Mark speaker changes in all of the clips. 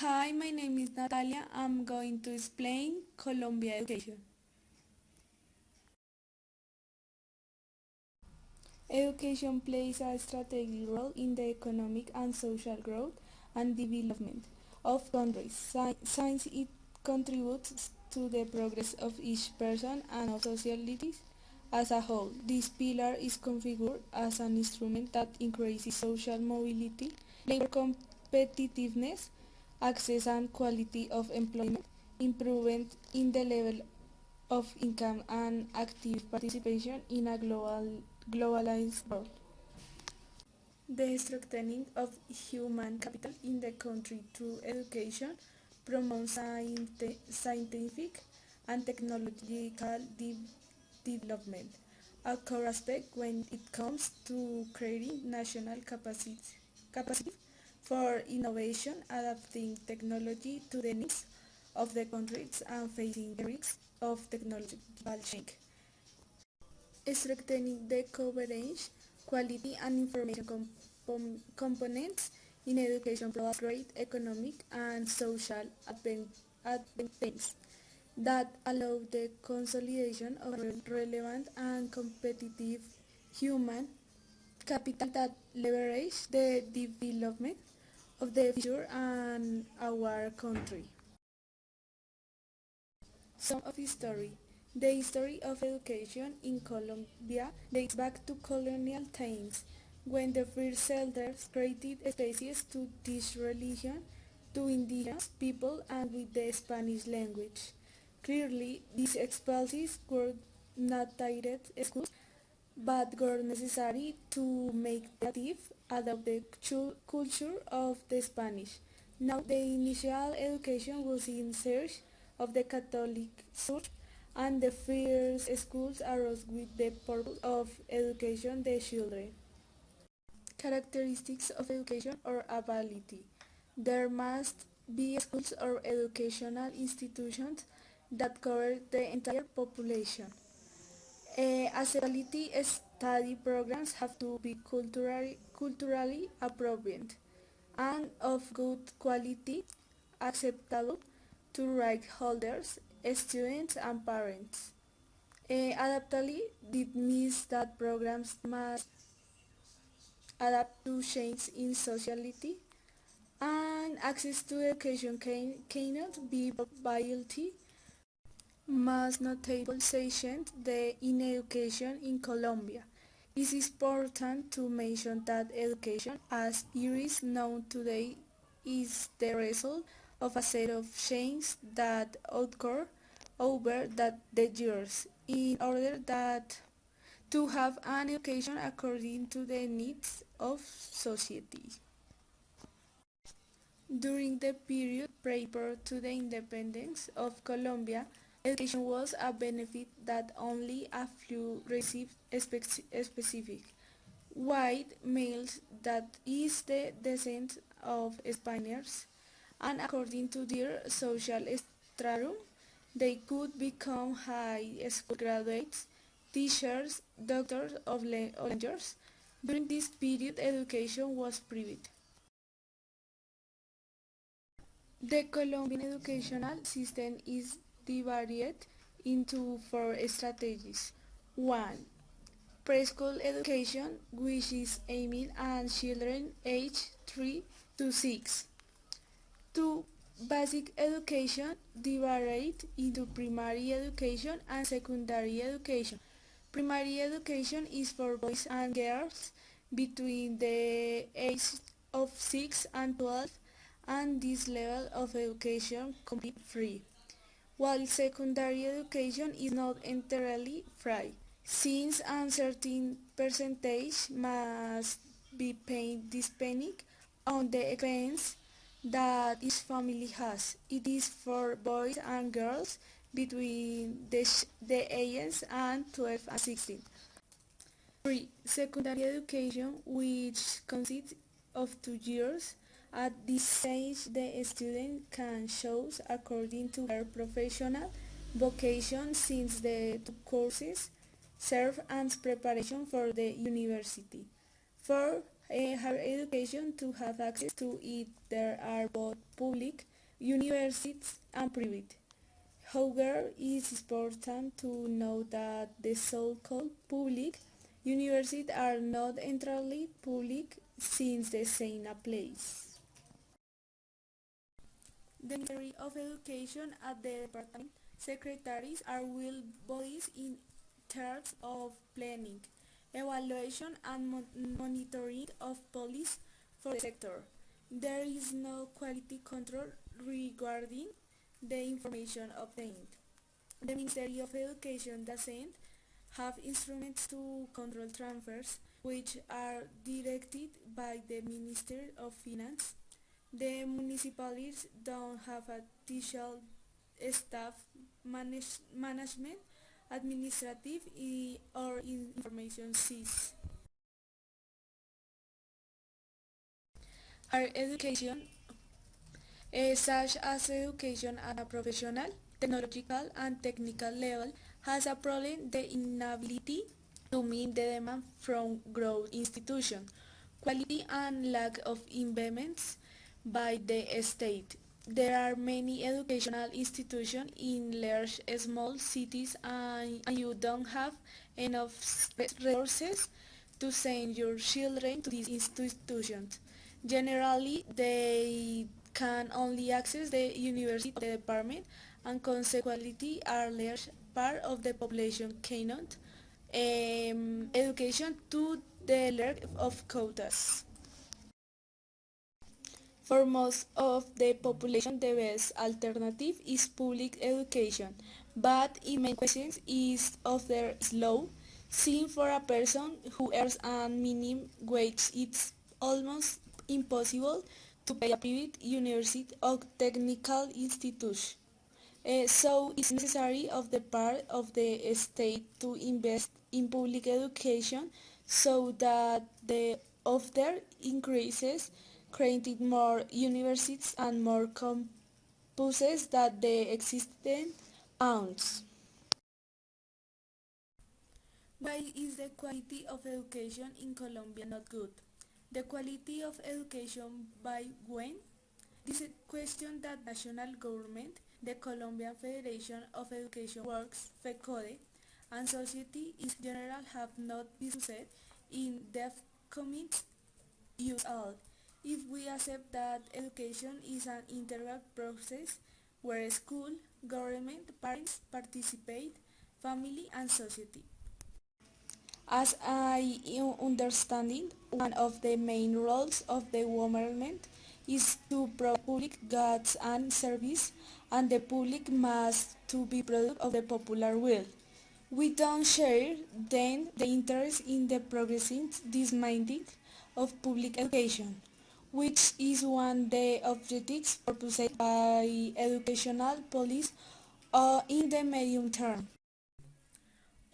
Speaker 1: Hi, my name is Natalia. I'm going to explain Colombia Education. Education plays a strategic role in the economic and social growth and development of countries, since it contributes to the progress of each person and of societies as a whole. This pillar is configured as an instrument that increases social mobility, labor competitiveness, access and quality of employment, improvement in the level of income and active participation in a globalized world. The strengthening of human capital in the country through education promotes scientific and technological development, a core aspect when it comes to creating national capacity for innovation, adapting technology to the needs of the countries and facing the risks of technological change. Strengthening the coverage, quality and information components in education provides great economic and social advantages that allow the consolidation of relevant and competitive human capital that leverage the development of the future and our country. Some of history. The history of education in Colombia dates back to colonial times, when the first settlers created spaces to teach religion to indigenous people and with the Spanish language. Clearly, these expulsions were not direct schools, but were necessary to make the native adopt the culture of the Spanish. Now, the initial education was in search of the Catholic Church, and the first schools arose with the purpose of education the children. Characteristics of education or ability. There must be schools or educational institutions that cover the entire population. Accessibility study programs have to be culturally appropriate and of good quality, acceptable to right holders, students and parents. Adaptability means that programs must adapt to change in society, and access to education cannot be violated. Most notable section in education in Colombia. It is important to mention that education, as it is known today, is the result of a set of changes that occur over the years in order to have an education according to the needs of society. During the period prior to the independence of Colombia, education was a benefit that only a few received specific. White males, that is the descent of Spaniards, and according to their social stratum, they could become high school graduates, teachers, doctors of languages. During this period, education was private. The Colombian educational system is divided into four strategies. 1. Preschool education, which is aimed at children aged 3 to 6. 2. Basic education, divided into primary education and secondary education. Primary education is for boys and girls between the age of 6 and 12, and this level of education complete free, while secondary education is not entirely free, since a certain percentage must be paid depending on the expense that each family has. It is for boys and girls between the ages and 12 and 16. 3. Secondary education, which consists of 2 years. At this stage, the student can choose according to her professional vocation, since the two courses serve as preparation for the university. 4. higher education to have access to it. There are both public universities and private. However, it is important to note that the so-called public universities are not entirely public since the same applies. The Ministry of Education and the Department Secretaries are will bodies in charge of planning, evaluation and monitoring of policies for the sector. There is no quality control regarding the information obtained. The Ministry of Education doesn't have instruments to control transfers, which are directed by the Ministry of Finance. The municipalities don't have additional staff, management, administrative or information systems. Higher education, such as education at a professional, technological, and technical level, has a problem: the inability to meet the demand from growth institutions, quality and lack of investments by the state. There are many educational institutions in large, small cities, and you don't have enough resources to send your children to these institutions. Generally, they can only access the university of the department, and consequently, a large part of the population cannot education to the level of quotas. For most of the population, the best alternative is public education, but in many cases is often low, since for a person who earns a minimum wage it's almost impossible to pay a private university or technical institution. So it's necessary of the part of the state to invest in public education so that the offer increases, creating more universities and more campuses that the existing ounce. Why is the quality of education in Colombia not good? The quality of education by when? This is a question that national government, the Colombian Federation of Education Works, FECODE, and society in general have not been successful in depth commit use all. If we accept that education is an integral process where school, government, parents participate, family and society. As I understand it, one of the main roles of the government is to provide public goods and service, and the public must to be product of the popular will. We don't share then the interest in the progressing dismantling of public education, which is one of the objectives proposed by educational policy in the medium term.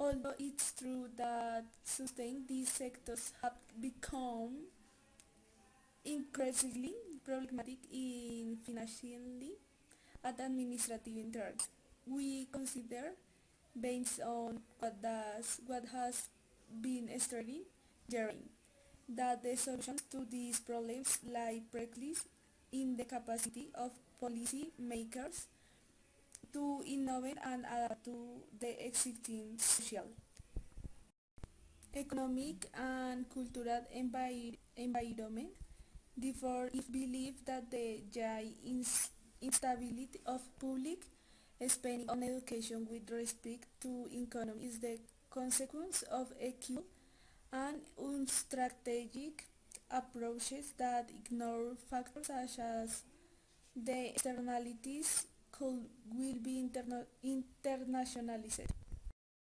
Speaker 1: Although it's true that sustain these sectors have become increasingly problematic in financially and administrative terms, we consider, based on what has been studied, Jeremy, that the solutions to these problems lie precisely in the capacity of policy makers to innovate and adapt to the existing social, economic and cultural environment. Therefore, if believe that the instability of public spending on education with respect to economy is the consequence of equal and unstrategic approaches that ignore factors such as the externalities could will be internationalized.